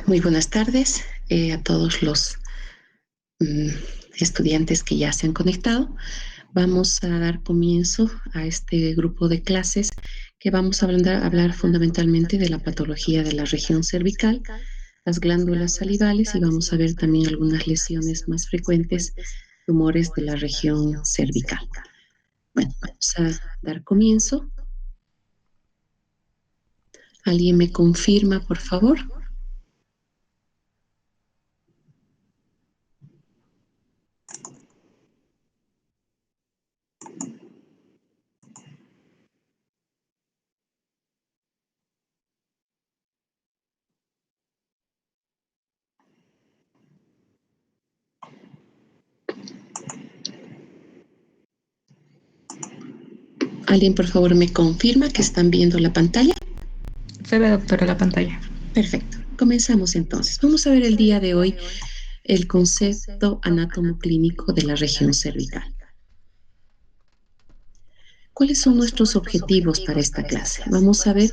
Muy buenas tardes a todos los mm, estudiantes que ya se han conectado. Vamos a dar comienzo a este grupo de clases que vamos a hablar fundamentalmente de la patología de la región cervical, las glándulas salivales y vamos a ver también algunas lesiones más frecuentes, tumores de la región cervical. Bueno, vamos a dar comienzo. ¿Alguien me confirma, por favor? ¿Alguien, por favor, me confirma que están viendo la pantalla? Se ve, doctora, la pantalla. Perfecto. Comenzamos entonces. Vamos a ver el día de hoy el concepto anatomoclínico de la región cervical. ¿Cuáles son nuestros objetivos para esta clase? Vamos a ver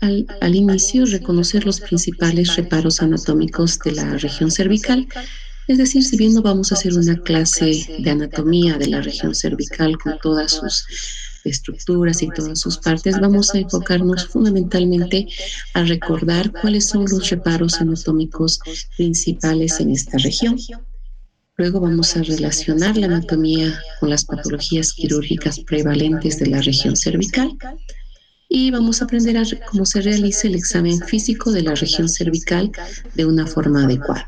al inicio reconocer los principales reparos anatómicos de la región cervical. Es decir, si bien no vamos a hacer una clase de anatomía de la región cervical con todas sus estructuras y todas sus partes, vamos a enfocarnos fundamentalmente a recordar cuáles son los reparos anatómicos principales en esta región. Luego vamos a relacionar la anatomía con las patologías quirúrgicas prevalentes de la región cervical y vamos a aprender a cómo se realiza el examen físico de la región cervical de una forma adecuada.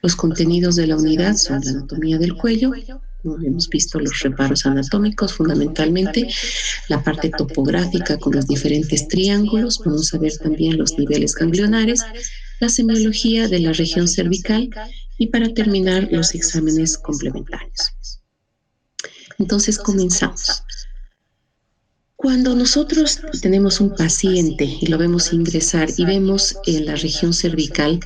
Los contenidos de la unidad son la anatomía del cuello, hemos visto los reparos anatómicos fundamentalmente, la parte topográfica con los diferentes triángulos, vamos a ver también los niveles ganglionares, la semiología de la región cervical y para terminar los exámenes complementarios. Entonces comenzamos. Cuando nosotros tenemos un paciente y lo vemos ingresar y vemos en la región cervical,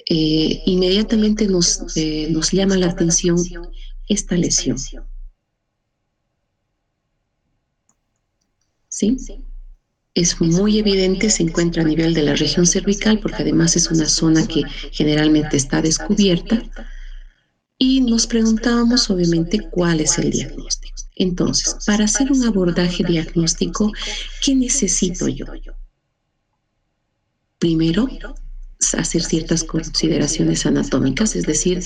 inmediatamente nos llama la atención esta lesión. ¿Sí? Es muy evidente, se encuentra a nivel de la región cervical porque además es una zona que generalmente está descubierta y nos preguntábamos obviamente cuál es el diagnóstico. Entonces, para hacer un abordaje diagnóstico, ¿qué necesito yo? Primero, hacer ciertas consideraciones anatómicas, es decir,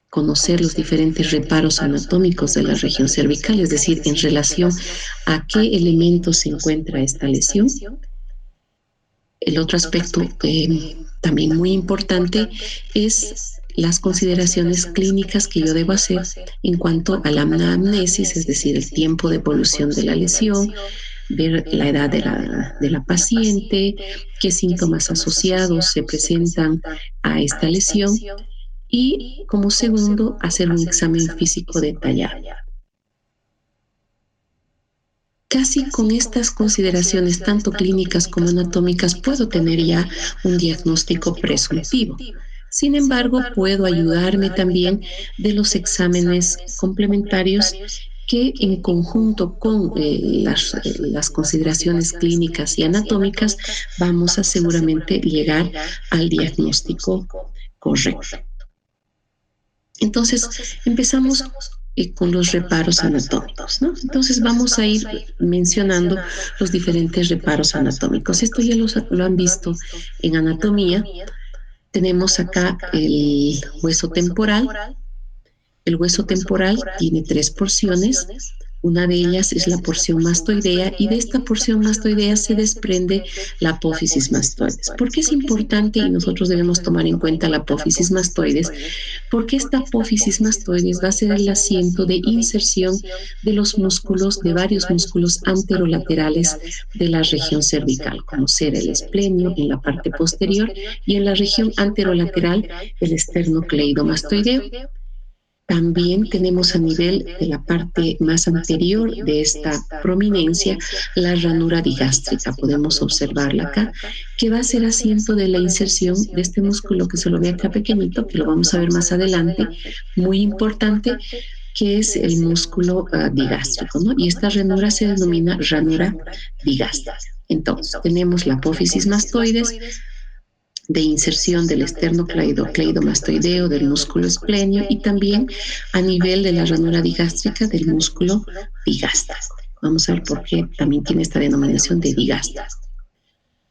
conocer los diferentes reparos anatómicos de la región cervical, es decir, en relación a qué elementos se encuentra esta lesión. El otro aspecto también muy importante es las consideraciones clínicas que yo debo hacer en cuanto a la anamnesis, es decir, el tiempo de evolución de la lesión, ver la edad de la paciente, qué síntomas asociados se presentan a esta lesión y, como segundo, hacer un examen físico detallado. Casi con estas consideraciones, tanto clínicas como anatómicas, puedo tener ya un diagnóstico presuntivo. Sin embargo, puedo ayudarme también de los exámenes complementarios que en conjunto con las consideraciones clínicas y anatómicas vamos a seguramente llegar al diagnóstico correcto. Entonces, empezamos con los reparos anatómicos, ¿no? Entonces vamos a ir mencionando los diferentes reparos anatómicos. Esto ya lo han visto en anatomía. Tenemos acá el hueso temporal. El hueso temporal tiene 3 porciones. Una de ellas es la porción mastoidea y de esta porción mastoidea se desprende la apófisis mastoides. ¿Por qué es importante y nosotros debemos tomar en cuenta la apófisis mastoides? Porque esta apófisis mastoides va a ser el asiento de inserción de los músculos, de varios músculos anterolaterales de la región cervical, como ser el esplenio en la parte posterior y en la región anterolateral el esternocleidomastoideo. También tenemos a nivel de la parte más anterior de esta prominencia la ranura digástrica, podemos observarla acá, que va a ser asiento de la inserción de este músculo que se lo ve acá pequeñito, que lo vamos a ver más adelante, muy importante, que es el músculo digástrico, ¿no? Y esta ranura se denomina ranura digástrica. Entonces, tenemos la apófisis mastoides, de inserción del esternocleidomastoideo del músculo esplenio y también a nivel de la ranura digástrica del músculo digástrico. Vamos a ver por qué también tiene esta denominación de digástrico.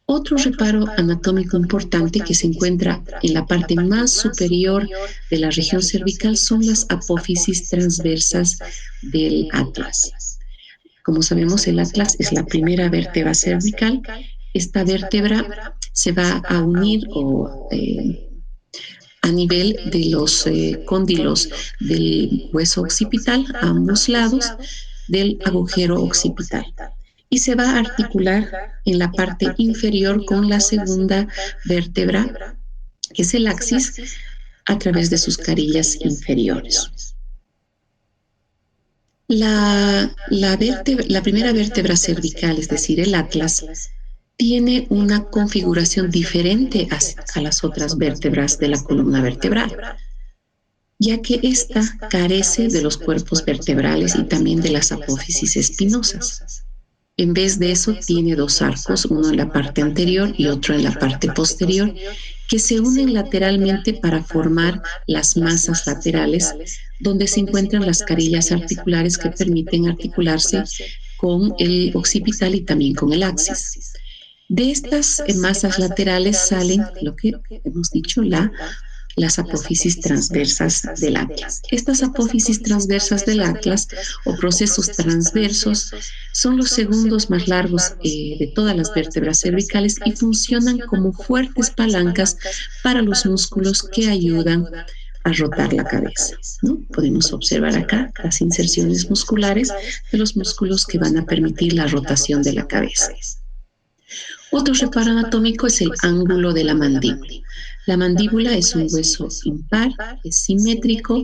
Otro reparo anatómico importante que se encuentra en la parte más superior de la región cervical son las apófisis transversas del atlas. Como sabemos, el atlas es la primera vértebra cervical. Esta vértebra se va a unir a nivel de los cóndilos del hueso occipital a ambos lados del agujero occipital y se va a articular en la parte inferior con la segunda vértebra, que es el axis, a través de sus carillas inferiores. La primera vértebra cervical, es decir, el atlas, tiene una configuración diferente a las otras vértebras de la columna vertebral, ya que ésta carece de los cuerpos vertebrales y también de las apófisis espinosas. En vez de eso, tiene dos arcos, uno en la parte anterior y otro en la parte posterior, que se unen lateralmente para formar las masas laterales, donde se encuentran las carillas articulares que permiten articularse con el occipital y también con el axis. De estas masas laterales salen, lo que hemos dicho, las apófisis transversas del atlas. Estas apófisis transversas del atlas o procesos transversos son los segundos más largos de todas las vértebras cervicales y funcionan como fuertes palancas para los músculos que ayudan a rotar la cabeza, ¿no? Podemos observar acá las inserciones musculares de los músculos que van a permitir la rotación de la cabeza. Otro reparo anatómico es el ángulo de la mandíbula. La mandíbula es un hueso impar, es simétrico,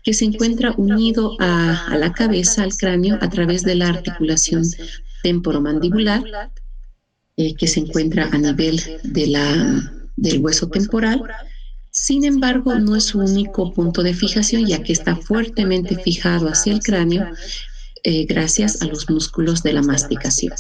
que se encuentra unido a la cabeza, al cráneo, a través de la articulación temporomandibular, que se encuentra a nivel del hueso temporal. Sin embargo, no es su único punto de fijación, ya que está fuertemente fijado hacia el cráneo gracias a los músculos de la masticación.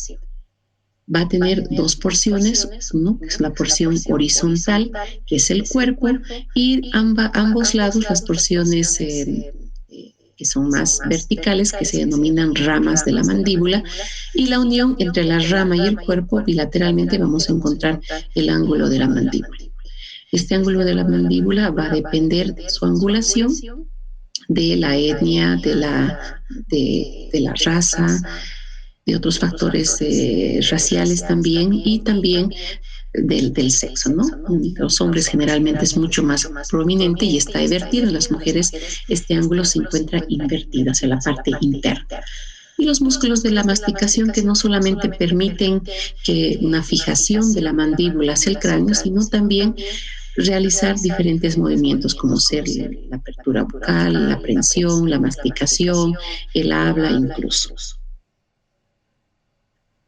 Va a tener dos porciones, uno que es la porción horizontal, que es el cuerpo, y ambos lados las porciones que son más verticales, que se denominan ramas de la mandíbula, y la unión entre la rama y el cuerpo bilateralmente vamos a encontrar el ángulo de la mandíbula. Este ángulo de la mandíbula va a depender de su angulación, de la etnia, de la raza, de otros factores raciales también y también del sexo, ¿no? En los hombres generalmente es mucho más prominente y está invertido. En las mujeres este ángulo se encuentra invertido hacia la parte interna. Y los músculos de la masticación que no solamente permiten que una fijación de la mandíbula hacia el cráneo, sino también realizar diferentes movimientos como ser la apertura bucal, la aprensión, la masticación, el habla incluso.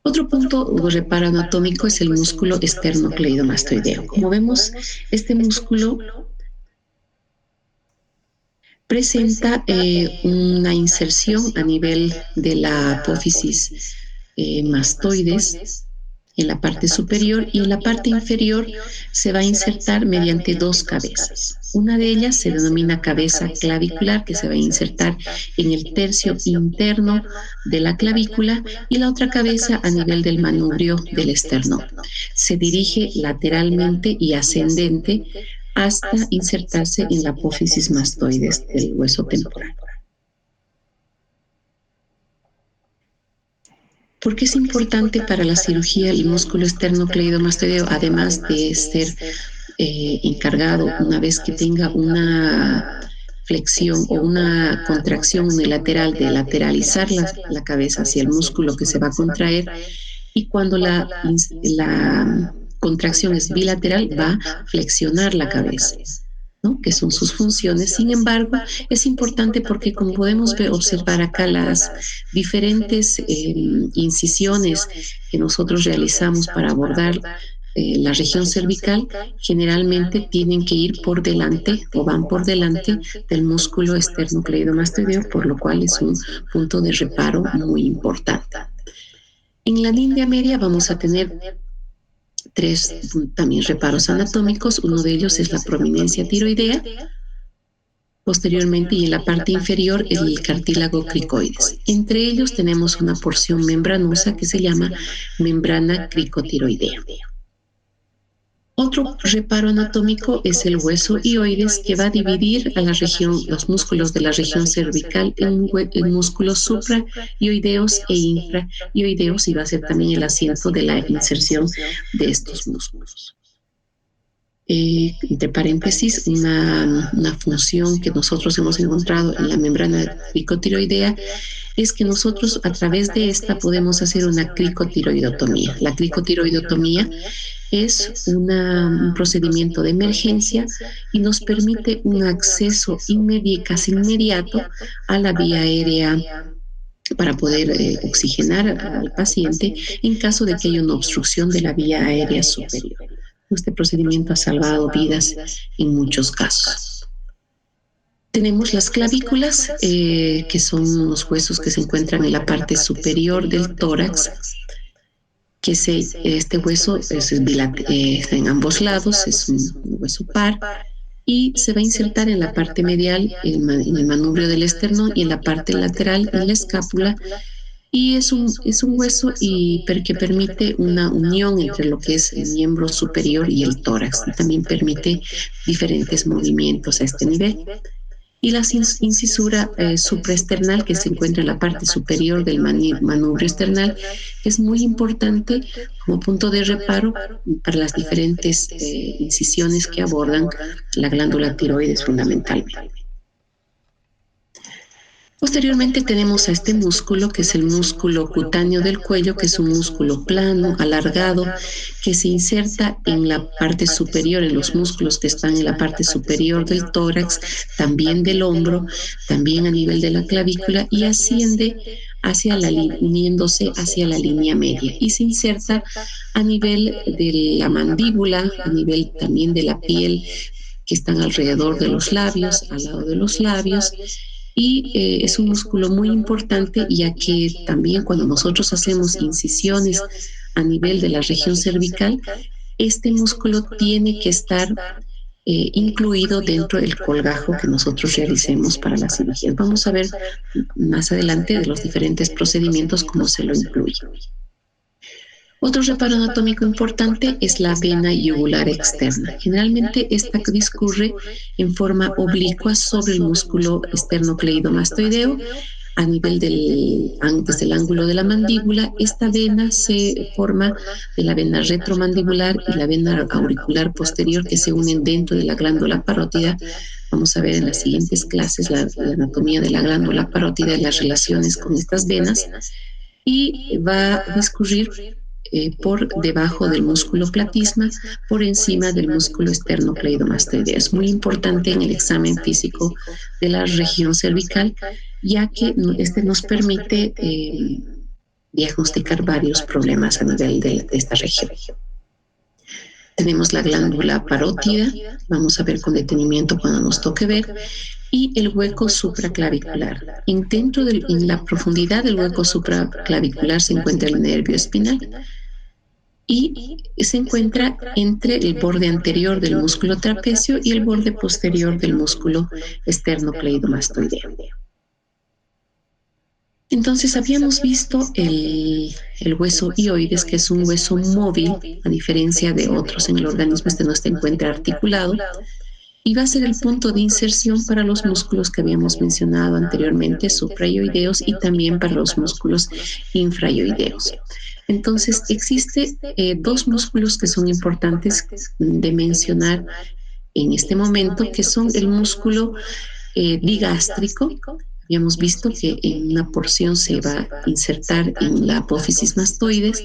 Otro punto o reparo anatómico es el músculo esternocleidomastoideo. Como vemos, este músculo presenta una inserción a nivel de la apófisis mastoides en la parte superior y en la parte inferior se va a insertar mediante dos cabezas. Una de ellas se denomina cabeza clavicular, que se va a insertar en el tercio interno de la clavícula, y la otra cabeza a nivel del manubrio del esternón. Se dirige lateralmente y ascendente hasta insertarse en la apófisis mastoides del hueso temporal. ¿Por qué es importante para la cirugía el músculo esternocleidomastoideo, además de ser encargado una vez que tenga una flexión o una contracción unilateral de lateralizar la cabeza hacia el músculo que se va a contraer, y cuando la contracción es bilateral va a flexionar la cabeza, ¿no? Que son sus funciones? Sin embargo, es importante porque, como podemos observar acá, las diferentes incisiones que nosotros realizamos para abordar la región cervical generalmente tienen que ir por delante o van por delante del músculo esternocleidomastoideo, por lo cual es un punto de reparo muy importante. En la línea media vamos a tener tres también reparos anatómicos. Uno de ellos es la prominencia tiroidea. Posteriormente, y en la parte inferior, el cartílago cricoides. Entre ellos tenemos una porción membranosa que se llama membrana cricotiroidea. Otro reparo anatómico es el hueso hioides, que va a dividir a la región, los músculos de la región cervical en músculos suprahioideos e infrahioideos, y va a ser también el asiento de la inserción de estos músculos. Entre paréntesis, una función que nosotros hemos encontrado en la membrana cricotiroidea es que nosotros a través de esta podemos hacer una cricotiroidotomía. La cricotiroidotomía es un procedimiento de emergencia y nos permite un acceso casi inmediato a la vía aérea para poder oxigenar al paciente en caso de que haya una obstrucción de la vía aérea superior. Este procedimiento ha salvado vidas en muchos casos. Tenemos las clavículas, que son unos huesos que se encuentran en la parte superior del tórax, que este hueso está en ambos lados, es un hueso par, y se va a insertar en la parte medial, en el manubrio del esternón, y en la parte lateral, en la escápula, y es un hueso que permite una unión entre lo que es el miembro superior y el tórax, y también permite diferentes movimientos a este nivel. Y la incisura supraesternal, que se encuentra en la parte superior del manubrio esternal, que es muy importante como punto de reparo para las diferentes incisiones que abordan la glándula tiroides fundamentalmente. Posteriormente tenemos a este músculo, que es el músculo cutáneo del cuello, que es un músculo plano, alargado, que se inserta en la parte superior, en los músculos que están en la parte superior del tórax, también del hombro, también a nivel de la clavícula, y asciende uniéndose hacia la línea media, y se inserta a nivel de la mandíbula, a nivel también de la piel, que están alrededor de los labios, al lado de los labios. Y es un músculo muy importante, ya que también cuando nosotros hacemos incisiones a nivel de la región cervical, este músculo tiene que estar incluido dentro del colgajo que nosotros realicemos para las cirugías. Vamos a ver más adelante de los diferentes procedimientos cómo se lo incluye. Otro reparo anatómico importante es la vena yugular externa. Generalmente esta discurre en forma oblicua sobre el músculo esternocleidomastoideo a nivel desde el ángulo de la mandíbula. Esta vena se forma de la vena retromandibular y la vena auricular posterior, que se unen dentro de la glándula parótida. Vamos a ver en las siguientes clases la anatomía de la glándula parótida y las relaciones con estas venas, y va a discurrir por debajo del músculo platisma, por encima del músculo esternocleidomastoideo. Es muy importante en el examen físico de la región cervical, ya que este nos permite diagnosticar varios problemas a nivel de esta región. Tenemos la glándula parótida, vamos a ver con detenimiento cuando nos toque ver, y el hueco supraclavicular. En la profundidad del hueco supraclavicular se encuentra el nervio espinal, y se encuentra entre el borde anterior del músculo trapecio y el borde posterior del músculo esternocleidomastoideo. Entonces habíamos visto el hueso hioides, que es un hueso móvil, a diferencia de otros en el organismo. Este no se encuentra articulado, y va a ser el punto de inserción para los músculos que habíamos mencionado anteriormente, suprahioideos, y también para los músculos infrahioideos. Entonces, existe dos músculos que son importantes de mencionar en este momento, que son el músculo digástrico. Habíamos visto que en una porción se va a insertar en la apófisis mastoides,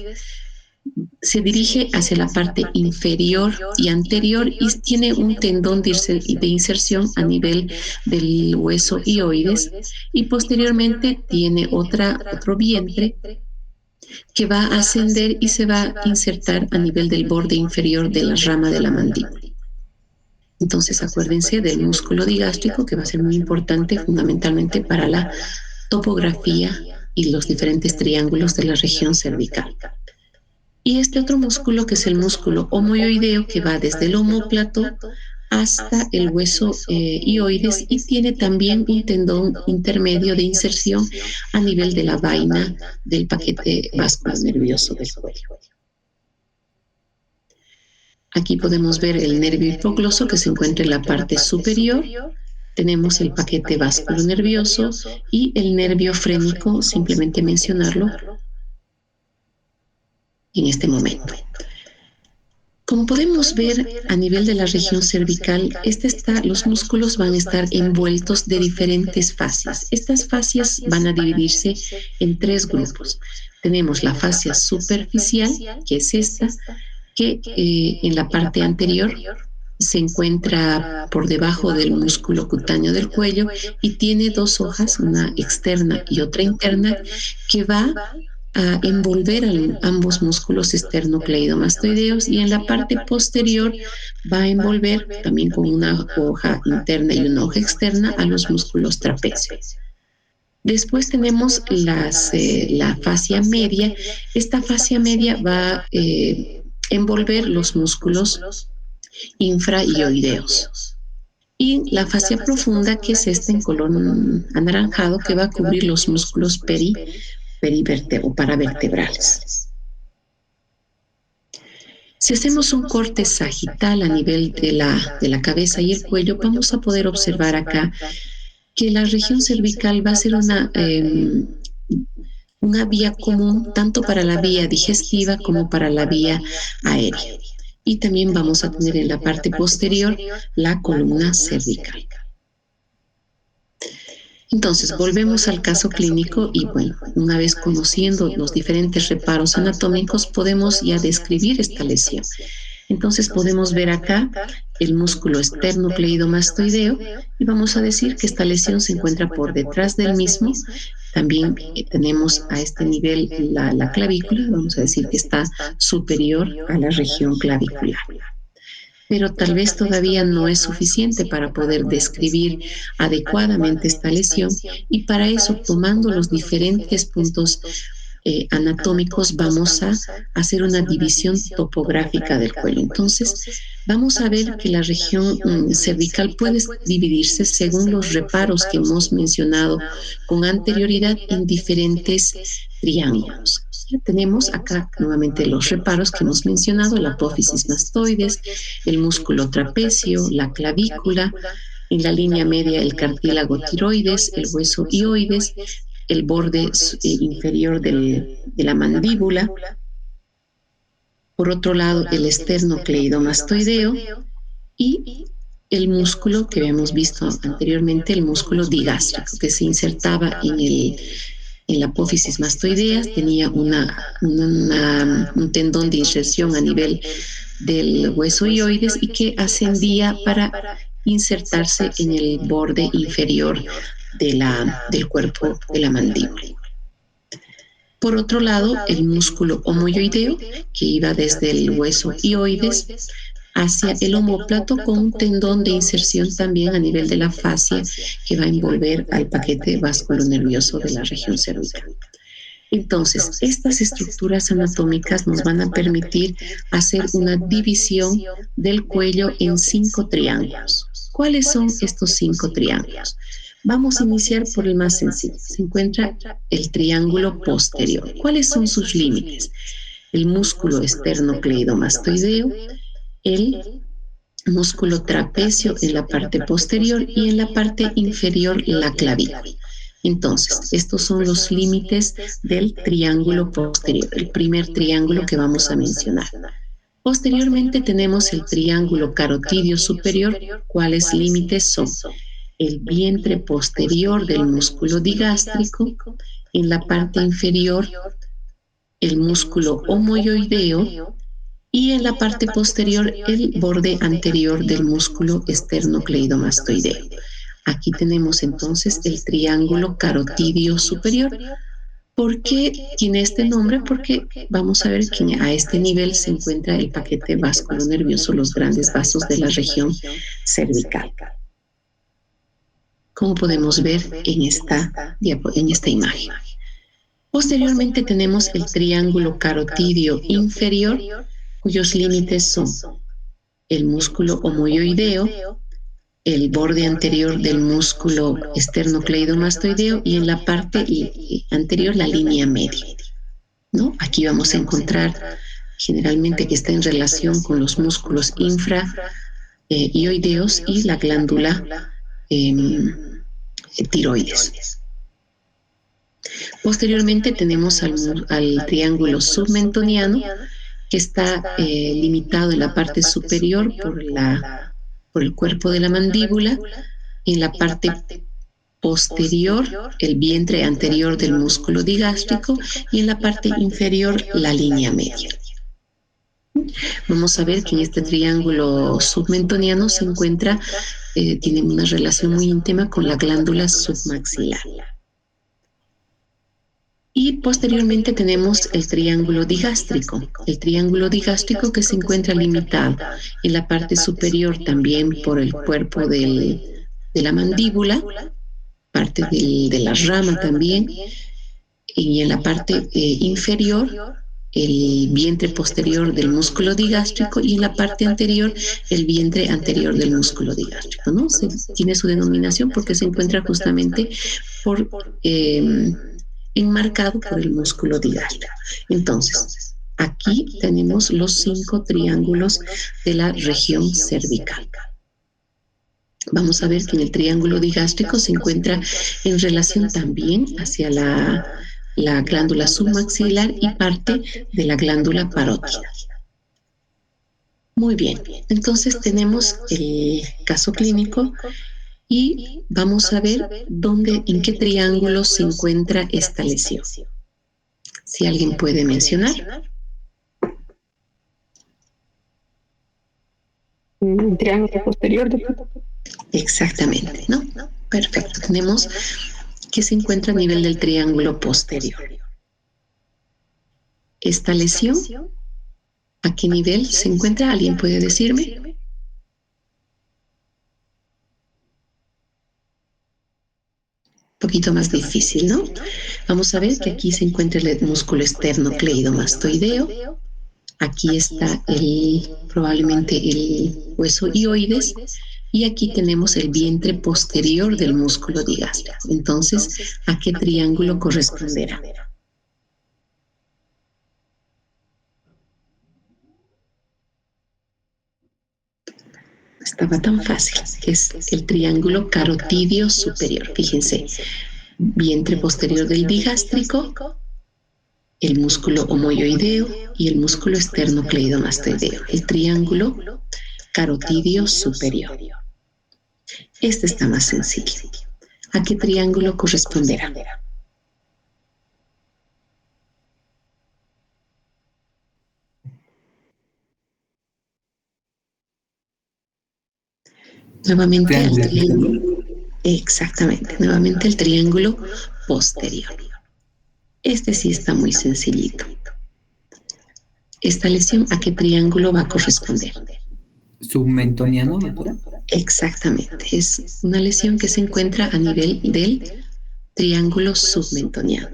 se dirige hacia la parte inferior y anterior, y tiene un tendón de inserción a nivel del hueso hioides, y posteriormente tiene otro vientre que va a ascender y se va a insertar a nivel del borde inferior de la rama de la mandíbula. Entonces, acuérdense del músculo digástrico, que va a ser muy importante fundamentalmente para la topografía y los diferentes triángulos de la región cervical. Y este otro músculo, que es el músculo homoioideo, que va desde el omóplato hasta el hueso hioides y tiene también un tendón intermedio de inserción a nivel de la vaina del paquete vasculonervioso del cuello. Aquí podemos ver el nervio hipogloso que se encuentra en la parte superior. Tenemos el paquete vasculonervioso y el nervio frénico, simplemente mencionarlo en este momento. Como podemos ver a nivel de la región cervical, los músculos van a estar envueltos de diferentes fascias. Estas fascias van a dividirse en tres grupos. Tenemos la fascia superficial, que es esta, que en la parte anterior se encuentra por debajo del músculo cutáneo del cuello y tiene dos hojas, una externa y otra interna, que va a envolver a ambos músculos esternocleidomastoideos y en la parte posterior va a envolver también con una hoja interna y una hoja externa a los músculos trapecios. Después tenemos la fascia media. Esta fascia media va a envolver los músculos infrahioideos. Y la fascia profunda, que es esta en color anaranjado, que va a cubrir los músculos o paravertebrales. Si hacemos un corte sagital a nivel de la cabeza y el cuello, vamos a poder observar acá que la región cervical va a ser una vía común tanto para la vía digestiva como para la vía aérea. Y también vamos a tener en la parte posterior la columna cervical. Entonces, volvemos al caso clínico y bueno, una vez conociendo los diferentes reparos anatómicos, podemos ya describir esta lesión. Entonces, podemos ver acá el músculo esternocleidomastoideo y vamos a decir que esta lesión se encuentra por detrás del mismo. También tenemos a este nivel la clavícula, vamos a decir que está superior a la región clavicular. Pero tal vez todavía no es suficiente para poder describir adecuadamente esta lesión y para eso, tomando los diferentes puntos anatómicos, vamos a hacer una división topográfica del cuello. Entonces, vamos a ver que la región cervical puede dividirse según los reparos que hemos mencionado con anterioridad en diferentes triángulos. Ya tenemos acá nuevamente los reparos que hemos mencionado: la apófisis mastoides, el músculo trapecio, la clavícula, en la línea media el cartílago tiroides, el hueso hioides, el borde inferior de la mandíbula. Por otro lado, el esternocleidomastoideo y el músculo que habíamos visto anteriormente, el músculo digástrico, que se insertaba en la apófisis mastoidea, tenía un tendón de inserción a nivel del hueso hioides y que ascendía para insertarse en el borde inferior del cuerpo de la mandíbula. Por otro lado, el músculo homoioideo, que iba desde el hueso hioides hacia el omóplato con un tendón de inserción también a nivel de la fascia que va a envolver al paquete vasculonervioso de la región cervical. Entonces, estas estructuras anatómicas nos van a permitir hacer una división del cuello en 5 triángulos. ¿Cuáles son estos 5 triángulos? Vamos a iniciar por el más sencillo. Se encuentra el triángulo posterior. ¿Cuáles son sus límites? El músculo esternocleidomastoideo, el músculo trapecio en la parte posterior y en la parte inferior la clavícula. Entonces, estos son los límites del triángulo posterior, el primer triángulo que vamos a mencionar. Posteriormente tenemos el triángulo carotidio superior. ¿Cuáles límites son? El vientre posterior del músculo digástrico, en la parte inferior el músculo homoioideo y en la parte posterior el borde anterior del músculo esternocleidomastoideo. Aquí tenemos entonces el triángulo carotidio superior. ¿Por qué tiene este nombre? Porque vamos a ver que a este nivel se encuentra el paquete vasculonervioso, los grandes vasos de la región cervical, como podemos ver en esta imagen. Posteriormente tenemos el triángulo carotídeo inferior, cuyos límites son el músculo omoioideo, el borde anterior del músculo esternocleidomastoideo y en la parte anterior la línea media, ¿no? Aquí vamos a encontrar generalmente que está en relación con los músculos infraioideos y la glándula tiroides. Posteriormente tenemos al triángulo submentoniano, que está limitado en la parte superior por el cuerpo de la mandíbula, en la parte posterior el vientre anterior del músculo digástrico y en la parte inferior la línea media. Vamos a ver que en este triángulo submentoniano se encuentra, tiene una relación muy íntima con la glándula submaxilar. Y posteriormente tenemos el triángulo digástrico. El triángulo digástrico que se encuentra limitado en la parte superior también por el cuerpo de la mandíbula, parte de la rama también, y en la parte inferior el vientre posterior del músculo digástrico y en la parte anterior el vientre anterior del músculo digástrico, ¿no? Tiene su denominación porque se encuentra justamente por enmarcado por el músculo digástrico. Entonces, aquí tenemos los 5 triángulos de la región cervical. Vamos a ver que en el triángulo digástrico se encuentra en relación también hacia la glándula submaxilar y parte de la glándula parótida. Muy bien, entonces tenemos el caso clínico y vamos a ver en qué triángulo se encuentra esta lesión. Si alguien puede mencionar. El triángulo posterior. Exactamente, ¿no? Perfecto. Tenemos que se encuentra a nivel del triángulo posterior. Esta lesión, ¿a qué nivel se encuentra? ¿Alguien puede decirme? Poquito más difícil, ¿no? Vamos a ver que aquí se encuentra el músculo esternocleidomastoideo. Aquí está probablemente el hueso hioides y aquí tenemos el vientre posterior del músculo digástrico. Entonces, ¿a qué triángulo corresponderá? Estaba tan fácil, es el triángulo carotídeo superior. Fíjense, vientre posterior del digástrico, el músculo omoioideo y el músculo esternocleidomastoideo, el triángulo carotídeo superior. Este está más sencillo. ¿A qué triángulo corresponderá? Nuevamente al triángulo. Exactamente, nuevamente el triángulo posterior. Este sí está muy sencillito. ¿Esta lesión a qué triángulo va a corresponder? Submentoniano, doctora. Exactamente, es una lesión que se encuentra a nivel del triángulo submentoniano.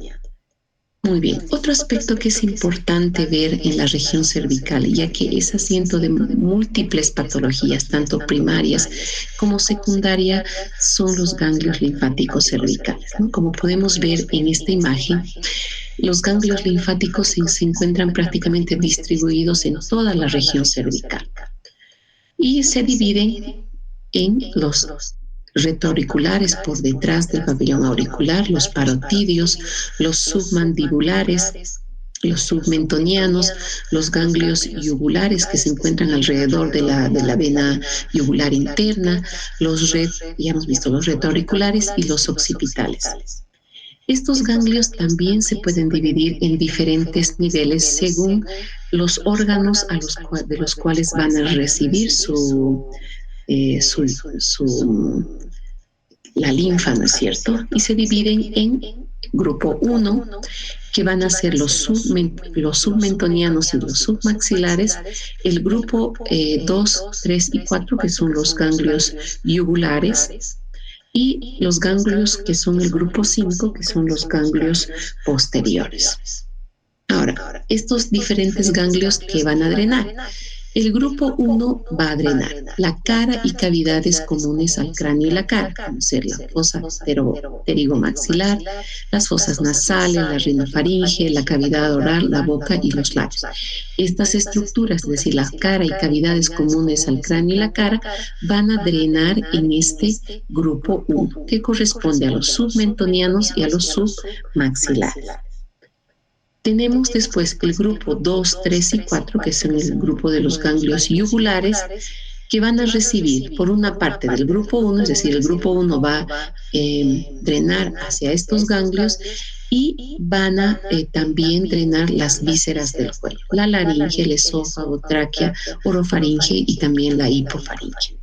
Muy bien, otro aspecto que es importante ver en la región cervical, ya que es asiento de múltiples patologías, tanto primarias como secundarias, son los ganglios linfáticos cervicales, ¿no? Como podemos ver en esta imagen, los ganglios linfáticos se encuentran prácticamente distribuidos en toda la región cervical y se dividen en los retroauriculares por detrás del pabellón auricular, los parotidios, los submandibulares, los submentonianos, los ganglios yugulares que se encuentran alrededor de la vena yugular interna, ya hemos visto los retroauriculares y los occipitales. Estos ganglios también se pueden dividir en diferentes niveles según los órganos de los cuales van a recibir la linfa, ¿no es cierto? Y se dividen en grupo 1, que van a ser los submentonianos y los submaxilares, el grupo 2, 3 y 4, que son los ganglios yugulares, y los ganglios que son el grupo 5, que son los ganglios posteriores. Ahora, estos diferentes ganglios que van a drenar. El grupo 1 va a drenar la cara y cavidades comunes al cráneo y la cara, como ser la fosa pterigomaxilar, las fosas nasales, la rinofaringe, la cavidad oral, la boca y los labios. Estas estructuras, es decir, la cara y cavidades comunes al cráneo y la cara, van a drenar en este grupo 1, que corresponde a los submentonianos y a los submaxilares. Tenemos después el grupo 2, 3 y 4, que son el grupo de los ganglios yugulares, que van a recibir por una parte del grupo 1, es decir, el grupo 1 va a drenar hacia estos ganglios y van a también drenar las vísceras del cuello, la laringe, el esófago, tráquea, orofaringe y también la hipofaringe.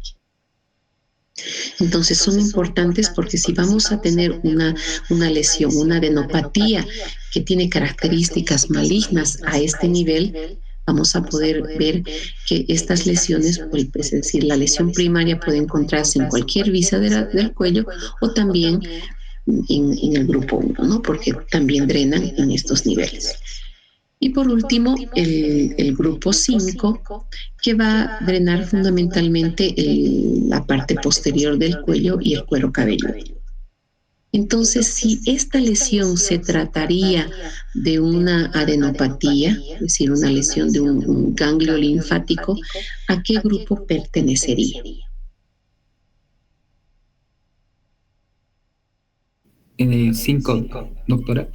Entonces son importantes porque si vamos a tener una lesión, una adenopatía que tiene características malignas a este nivel, vamos a poder ver que estas lesiones, es decir, la lesión primaria puede encontrarse en cualquier víscera del cuello o también en el grupo 1, ¿no? Porque también drenan en estos niveles. Y por último, el grupo 5, que va a drenar fundamentalmente la parte posterior del cuello y el cuero cabelludo. Entonces, si esta lesión se trataría de una adenopatía, es decir, una lesión de un ganglio linfático, ¿a qué grupo pertenecería? En el 5, doctora.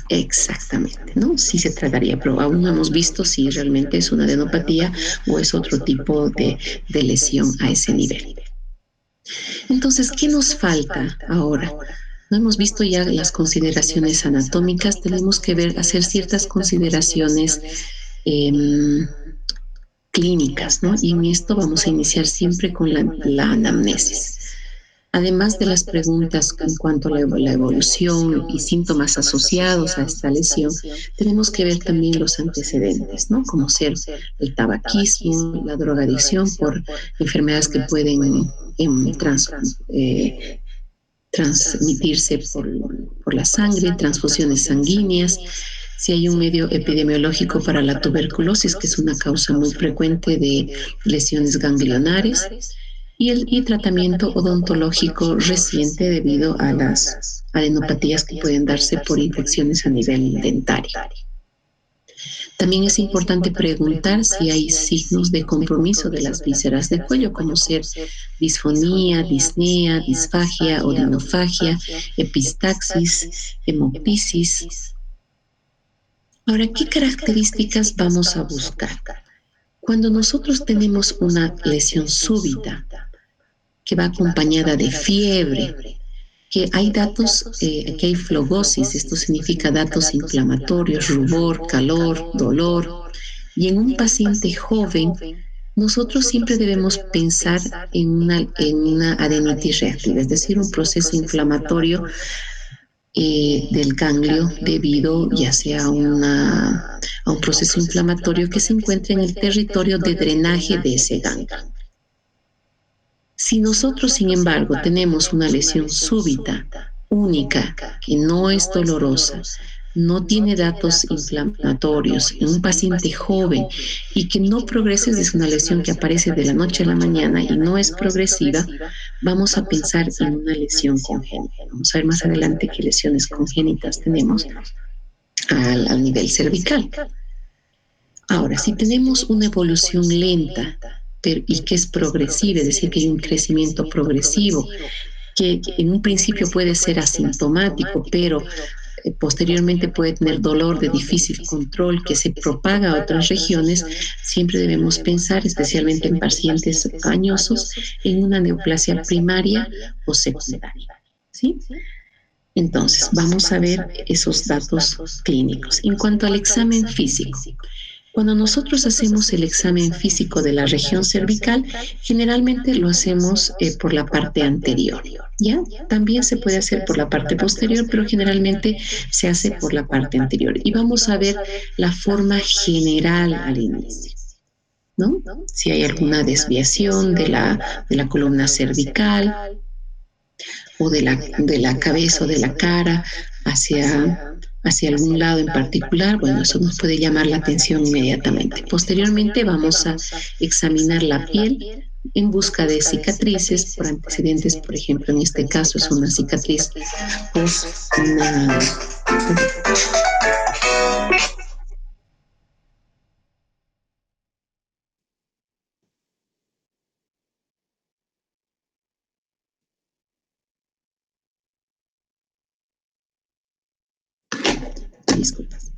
Exactamente, ¿no? Sí se trataría, pero aún no hemos visto si realmente es una adenopatía o es otro tipo de lesión a ese nivel. Entonces, ¿qué nos falta ahora? No hemos visto ya las consideraciones anatómicas, tenemos que hacer ciertas consideraciones clínicas, ¿no? Y en esto vamos a iniciar siempre con la anamnesis. Además de las preguntas en cuanto a la evolución y síntomas asociados a esta lesión, tenemos que ver también los antecedentes, ¿no? Como ser el tabaquismo, la drogadicción por enfermedades que pueden transmitirse por la sangre, transfusiones sanguíneas, si hay un medio epidemiológico para la tuberculosis, que es una causa muy frecuente de lesiones ganglionares, y tratamiento odontológico reciente debido a las adenopatías que pueden darse por infecciones a nivel dentario. También es importante preguntar si hay signos de compromiso de las vísceras del cuello, como ser disfonía, disnea, disfagia, odinofagia, epistaxis, hemoptisis. Ahora, ¿qué características vamos a buscar? Cuando nosotros tenemos una lesión súbita, que va acompañada de fiebre, que hay datos, que hay flogosis, esto significa datos inflamatorios, rubor, calor, dolor, y en un paciente joven, nosotros siempre debemos pensar en una adenitis reactiva, es decir, un proceso inflamatorio del ganglio debido ya sea a un proceso inflamatorio que se encuentra en el territorio de drenaje de ese ganglio. Si nosotros, sin embargo, tenemos una lesión súbita, única, que no es dolorosa, no tiene datos inflamatorios en un paciente joven y que no progresa, es una lesión que aparece de la noche a la mañana y no es progresiva, vamos a pensar en una lesión congénita. Vamos a ver más adelante qué lesiones congénitas tenemos al nivel cervical. Ahora, si tenemos una evolución lenta y que es progresiva, es decir, que hay un crecimiento progresivo, que en un principio puede ser asintomático, pero posteriormente puede tener dolor de difícil control que se propaga a otras regiones, siempre debemos pensar, especialmente en pacientes añosos, en una neoplasia primaria o secundaria. ¿Sí? Entonces, vamos a ver esos datos clínicos. En cuanto al examen físico, cuando nosotros hacemos el examen físico de la región cervical, generalmente lo hacemos por la parte anterior, ¿ya? También se puede hacer por la parte posterior, pero generalmente se hace por la parte anterior. Y vamos a ver la forma general al inicio, ¿no? Si hay alguna desviación de la columna cervical, o de la cabeza o de la cara hacia algún lado en particular, bueno, eso nos puede llamar la atención inmediatamente. Posteriormente vamos a examinar la piel en busca de cicatrices por antecedentes, por ejemplo, en este caso es una cicatriz post una. Disculpas.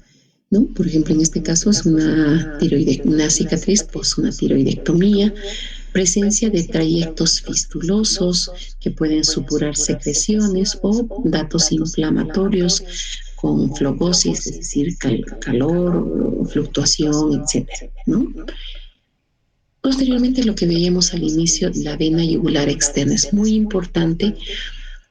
¿No? Por ejemplo, en este caso es una cicatriz post una tiroidectomía, presencia de trayectos fistulosos que pueden supurar secreciones o datos inflamatorios con flogosis, es decir, calor o fluctuación, etcétera, ¿no? Posteriormente, lo que veíamos al inicio, la vena yugular externa es muy importante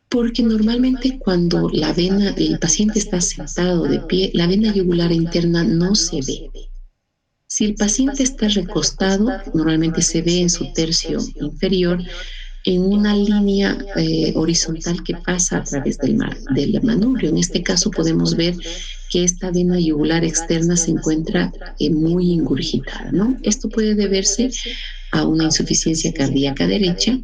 porque normalmente cuando el paciente está sentado de pie, la vena yugular interna no se ve. Si el paciente está recostado, normalmente se ve en su tercio inferior en una línea horizontal que pasa a través del manubrio. En este caso podemos ver que esta vena yugular externa se encuentra muy ingurgitada, ¿no? Esto puede deberse a una insuficiencia cardíaca derecha.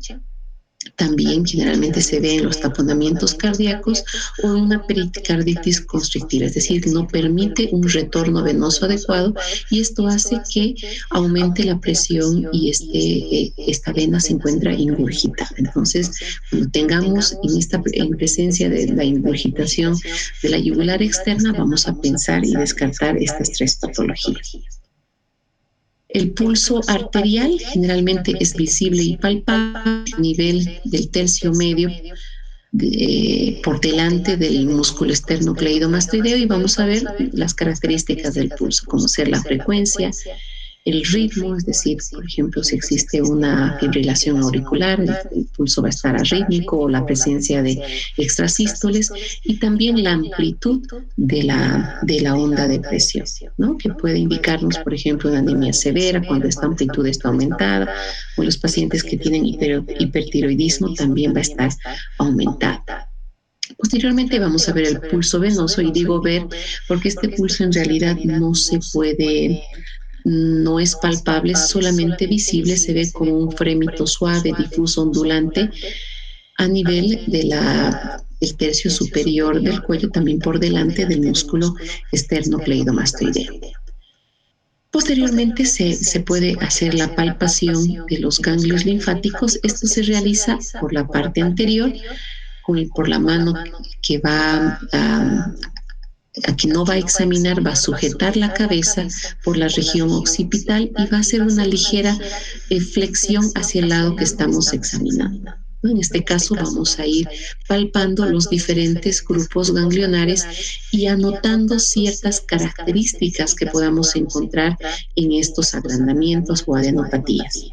También generalmente se ve en los taponamientos cardíacos o en una pericarditis constrictiva, es decir, no permite un retorno venoso adecuado y esto hace que aumente la presión y esta vena se encuentra ingurgitada. Entonces, cuando tengamos en presencia de la ingurgitación de la yugular externa, vamos a pensar y descartar estas tres patologías. El pulso arterial generalmente es visible y palpable a nivel del tercio medio por delante del músculo esternocleidomastoideo y vamos a ver las características del pulso, como ser la frecuencia, el ritmo, es decir, por ejemplo, si existe una fibrilación auricular, el pulso va a estar arrítmico o la presencia de extrasístoles y también la amplitud de la onda de presión, ¿no? Que puede indicarnos, por ejemplo, una anemia severa cuando esta amplitud está aumentada o los pacientes que tienen hipertiroidismo también va a estar aumentada. Posteriormente vamos a ver el pulso venoso y digo ver porque este pulso en realidad no es palpable, es solamente visible, se ve como un frémito suave, difuso, ondulante a nivel del tercio superior del cuello, también por delante del músculo esternocleidomastoideo. Posteriormente se puede hacer la palpación de los ganglios linfáticos. Esto se realiza por la parte anterior, por la mano que va a quien no va a examinar, va a sujetar la cabeza por la región occipital y va a hacer una ligera flexión hacia el lado que estamos examinando. En este caso vamos a ir palpando los diferentes grupos ganglionares y anotando ciertas características que podamos encontrar en estos agrandamientos o adenopatías.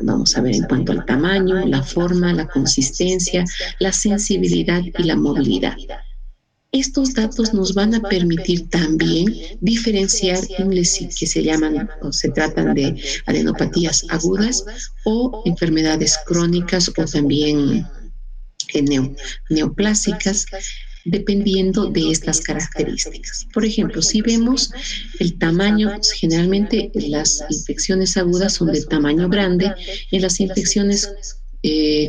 Vamos a ver en cuanto al tamaño, la forma, la consistencia, la sensibilidad y la movilidad. Estos datos nos van a permitir también diferenciar que se llaman o se tratan de adenopatías agudas o enfermedades crónicas o también neoplásicas, dependiendo de estas características. Por ejemplo, si vemos el tamaño, generalmente las infecciones agudas son de tamaño grande, en las infecciones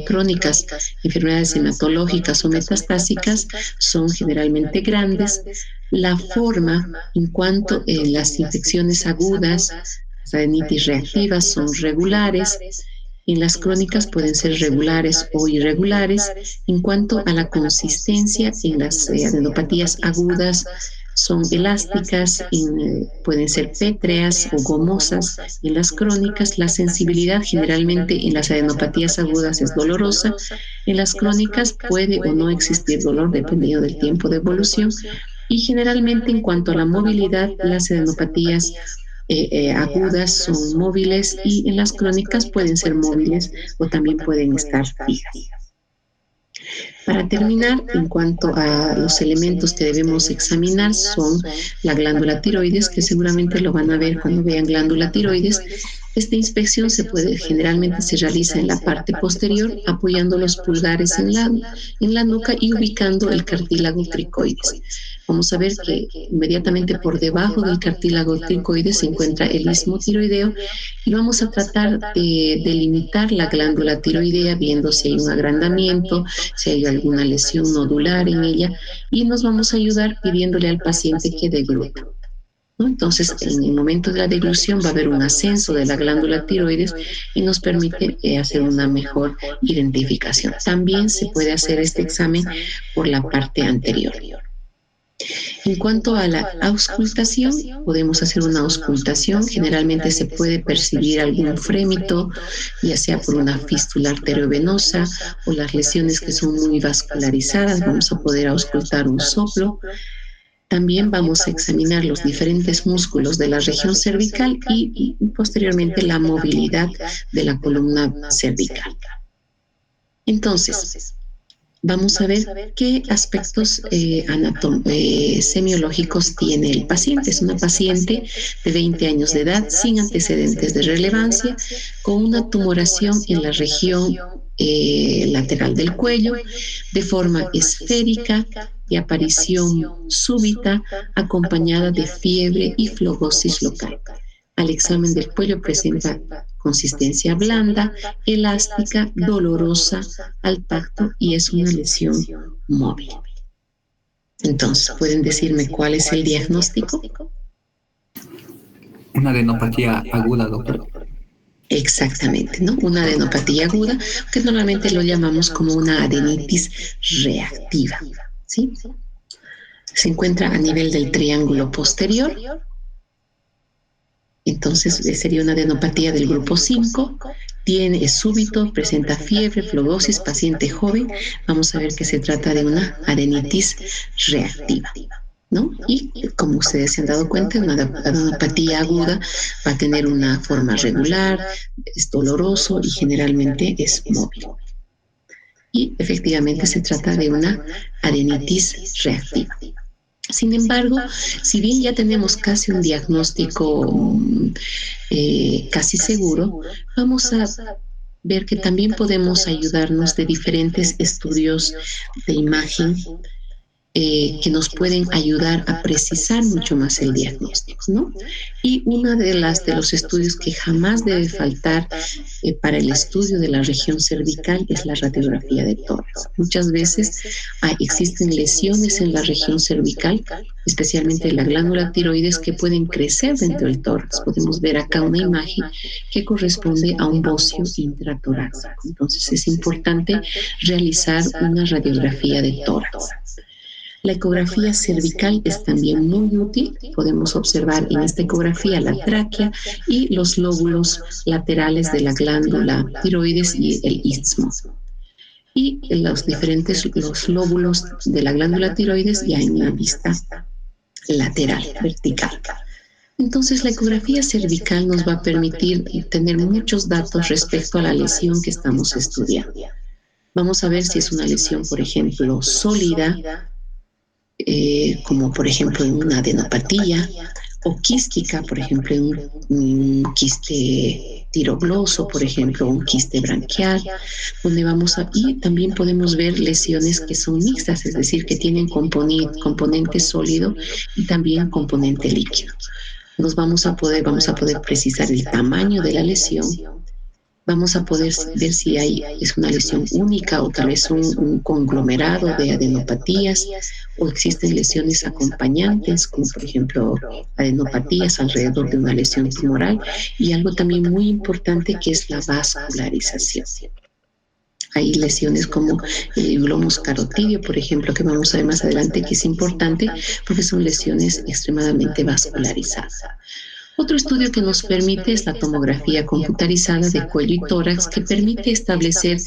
crónicas, enfermedades hematológicas o metastásicas son generalmente grandes. La forma en cuanto a las infecciones agudas, las adenitis reactivas son regulares. En las crónicas pueden ser regulares o irregulares. En cuanto a la consistencia, en las adenopatías agudas son elásticas, pueden ser pétreas o gomosas. En las crónicas, la sensibilidad generalmente en las adenopatías agudas es dolorosa. En las crónicas puede o no existir dolor dependiendo del tiempo de evolución. Y generalmente en cuanto a la movilidad, las adenopatías agudas son móviles y en las crónicas pueden ser móviles o también pueden estar fijas. Para terminar, en cuanto a los elementos que debemos examinar son la glándula tiroides, que seguramente lo van a ver cuando vean glándula tiroides. Esta inspección generalmente se realiza en la parte posterior, apoyando los pulgares en la nuca y ubicando el cartílago cricoides. Vamos a ver que inmediatamente por debajo del cartílago cricoides se encuentra el istmo tiroideo y vamos a tratar de delimitar la glándula tiroidea viendo si hay un agrandamiento, si hay alguna lesión nodular en ella, y nos vamos a ayudar pidiéndole al paciente que degluta, ¿no? Entonces, en el momento de la deglución va a haber un ascenso de la glándula tiroides y nos permite hacer una mejor identificación. También se puede hacer este examen por la parte anterior. En cuanto a la auscultación, podemos hacer una auscultación. Generalmente se puede percibir algún frémito, ya sea por una fístula arteriovenosa o las lesiones que son muy vascularizadas. Vamos a poder auscultar un soplo. También vamos a examinar los diferentes músculos de la región cervical y posteriormente la movilidad de la columna cervical. Entonces, vamos a ver qué aspectos semiológicos tiene el paciente. Es una paciente de 20 años de edad, sin antecedentes de relevancia, con una tumoración en la región lateral del cuello, de forma esférica, de aparición súbita, acompañada de fiebre y flebosis local. Al examen del cuello presenta consistencia blanda, elástica, dolorosa al tacto y es una lesión móvil. Entonces, ¿pueden decirme cuál es el diagnóstico? Una adenopatía aguda, doctor. Exactamente, ¿no? Una adenopatía aguda, que normalmente lo llamamos como una adenitis reactiva, ¿sí? Se encuentra a nivel del triángulo posterior. Entonces sería una adenopatía del grupo 5, es súbito, presenta fiebre, flebosis, paciente joven. Vamos a ver que se trata de una adenitis reactiva, ¿no? Y como ustedes se han dado cuenta, una adenopatía aguda va a tener una forma regular, es doloroso y generalmente es móvil. Y efectivamente se trata de una adenitis reactiva. Sin embargo, si bien ya tenemos casi un diagnóstico casi seguro, vamos a ver que también podemos ayudarnos de diferentes estudios de imagen que nos pueden ayudar a precisar mucho más el diagnóstico, ¿no? Y uno de los estudios que jamás debe faltar para el estudio de la región cervical es la radiografía de tórax. Muchas veces existen lesiones en la región cervical, especialmente en la glándula tiroides, que pueden crecer dentro del tórax. Podemos ver acá una imagen que corresponde a un bocio intratorácico. Entonces es importante realizar una radiografía de tórax. La ecografía cervical es también muy útil. Podemos observar en esta ecografía la tráquea y los lóbulos laterales de la glándula tiroides y el istmo. Y los lóbulos de la glándula tiroides ya en una vista lateral, vertical. Entonces, la ecografía cervical nos va a permitir tener muchos datos respecto a la lesión que estamos estudiando. Vamos a ver si es una lesión, por ejemplo, sólida, como por ejemplo en una adenopatía, o quística, por ejemplo en un quiste tirogloso, por ejemplo, un quiste branquial, donde y también podemos ver lesiones que son mixtas, es decir, que tienen componente sólido y también componente líquido. Vamos a poder precisar el tamaño de la lesión. Vamos a poder ver si es una lesión única o tal vez un conglomerado de adenopatías, o existen lesiones acompañantes, como por ejemplo adenopatías alrededor de una lesión tumoral, y algo también muy importante que es la vascularización. Hay lesiones como el glomus carotidio, por ejemplo, que vamos a ver más adelante, que es importante porque son lesiones extremadamente vascularizadas. Otro estudio que nos permite es la tomografía computarizada de cuello y tórax, que permite establecer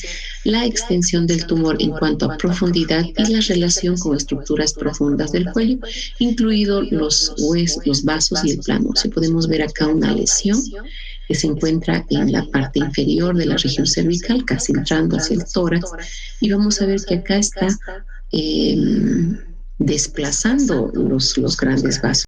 la extensión del tumor en cuanto a profundidad y la relación con estructuras profundas del cuello, incluidos los vasos y el plano. Si podemos ver acá una lesión que se encuentra en la parte inferior de la región cervical, casi entrando hacia el tórax, y vamos a ver que acá está desplazando los grandes vasos.